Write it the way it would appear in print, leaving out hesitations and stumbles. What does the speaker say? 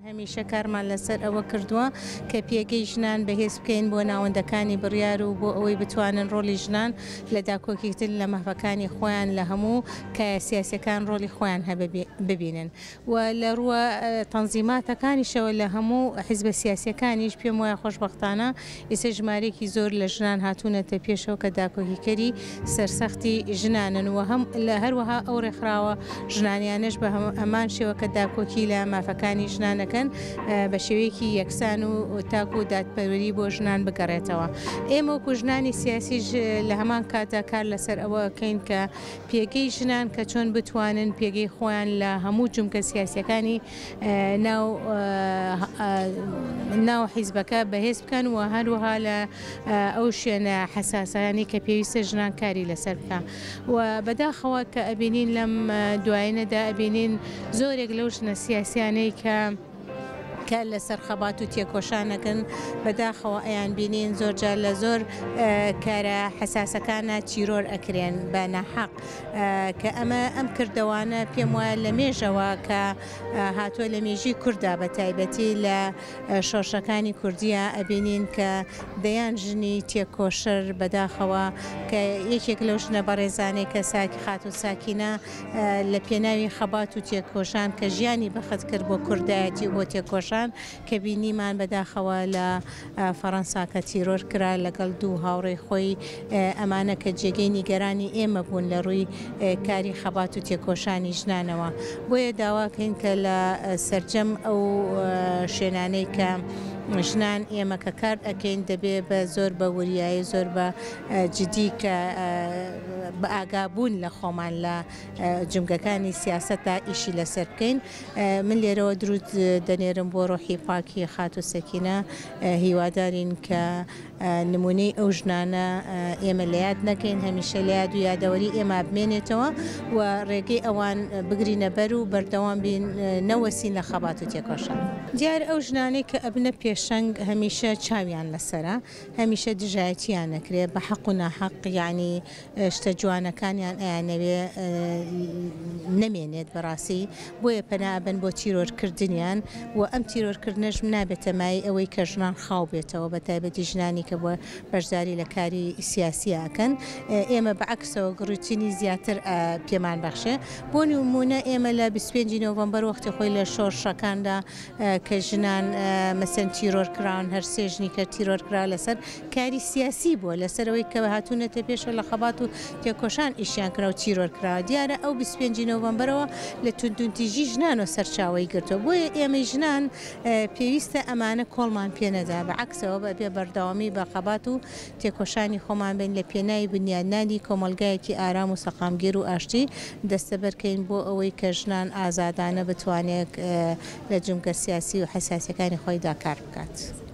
هەمیشە کارمان لەسەر ئەوە کردووە کە پێگەی ژنان بەهێز بکەین بۆ ناوەندەکانی بڕیار و بۆ ئەوەی بتوانن ڕۆلی ژنان لە داکۆکیتن لە مەفەکانی خۆیان لە هەموو کە سیاسەکان ڕۆلی خۆیان هەبە ببینن و لە ڕووە تەنزیماتەکانیشەوە لە هەموو حیزبە سیاسیەکانیش پێم وایە خۆشبەختانە ئێستا ژمارەیەکی زۆر لە ژنان هاتوونەتە پێشەوە کە داکۆکیکەری سەرسەختی ژنانن و لە هەروەها ئەو ڕێکخراوە ژنانیانش بە هەمان شێوە کە داکۆکی لە مافەکانی ژنانەکەن بە شێوەیەکی یەکسان و تاکو و دادپەروەری بۆ ژنان بگەڕێتەوە. ئێمە وەکو ژنانی سیاسیش لە هەمان کاتدا کار لەسەر ئەوە بکەین کە پێگەی ژنان کە چۆن بتوانن پێگەی خۆیان لە هەموو جومکە سیاسیەکانی ناو حیزبەکە بەهێز بکەن و هەروەها لە ئەو شوێنە حەساسانی کە پێویستە ژنان کاری لەسەر بکە و بەداخەوە کە ئەبینین لەم دوایینەدا ئەبینین زۆرێک لەو ژنە سیاسیانەی کە لەسەر خەبات و تێکۆشانەکەن بەداخەوە ئەیان بینین زۆرجار لە زۆر کارە حەساسەکانە چیرۆر ئەکرێن بە ناحەق کە ئەم کردەوانە پێم وایە لە مێژەوە کە هاتووە لە مێژی کووردا بە تایبەتی لە شۆشەکانی کوردیە ئەبینین کە دەیان ژنی تێکۆشەر بەداخەوە کە یەکێک لەو ژنە بەڕێزانەی کە ساکی خات و ساکینە لە پێناوی خەبات و تێکۆشان کە ژیانی بەخت کرد بۆ کوردایەتی و بۆ تێکۆشان کە بینیمان بەداخەوە لە فەڕەنسا کە تیرۆر کرا لەگەڵ دوو هاوڕێی خۆی ئەمانە کە جێگەی نیگەرانی ئێمە بوون لە ڕووی کاری خەبات و تێکۆشانی ژنانەوە بۆیە داواکەین کە لە سەرجەم ئەو شوێنانەی کە ژنان ئێمە کە کار ئەەکەین دەبێ بە زۆر بە وریایی زۆر بە جدی کە بە ئاگابوون لە خۆمان لە جمگەکانی سیاسەتا ئیشی لەسەر بکەین. من لێرەوە درود دەنێرم بۆ ڕۆحی پاکی خات و سەکینە هیوادارین کە نمونەی ئەو ژنانە ئێمە لە یاد نەکەین هەمیشە لە یاد و یادەوەری ئێمە بمێنێتەوە و ڕێگەی ئەوان بگرینە بەر و بەردەوام بین نەوەسین لە خەبات و تێکۆشان. دیار ئەو ژنانەی کە ئەبنە پێشەنگ هەمیشە چاویان لەسەرە هەمیشە دژایەتیان نەکرێ بە حەق و ناحەق یعنی شتە جوانەکانیان ئەیانەوێ نەمێنێت بەڕاستی بۆیە پەنابن بۆ تیرۆرکردنیان و ئەم تیرۆرکردنەش نابێتە مای ئەوەی کە ژنان خاو بێتەوە بە تایبەتی ژنانی کە بۆ بەشداری لە کاری سیاسیەکەن ئێمە بەعکسەوە گڕوتینی زیاتر پێمان بەخشێ بۆ نمونە ئێمە لە 25 نۆڤەمبەر وەختی خۆی لە شۆڕشەکاندا کە ژنان مەسەن تیرۆرکراون هەر سێ ژنی کە تیرۆرکرا لەسەر کاری سیاسی بووە لەسەرەوەی کە هاتوونەتە پێشەوە لە خەبات و تێکۆشان ئیشیان کرا و تیرۆرکراوە دیارە ئەو 25 نۆڤەمبەرەوە لە توندتیژی ژنان و سەرچاوی گرتووە بۆیە ئێمە ژنان پێویستە ئەمانە کۆڵمان پێنەدا بەعکسەوە بەبێ بەردەوامی بە خەبات و تێکۆشانی خۆمان بین لە پێناوی بنیادنانی کۆمەلگایەکی ئارام و سەقامگیر و ئاشتی دەستەبەرکەین بۆ ئەوەی کە ژنان ئازادانە بتوانێت لە جومگە سیاسی و حەساسیەکانی خۆی داکار بکات.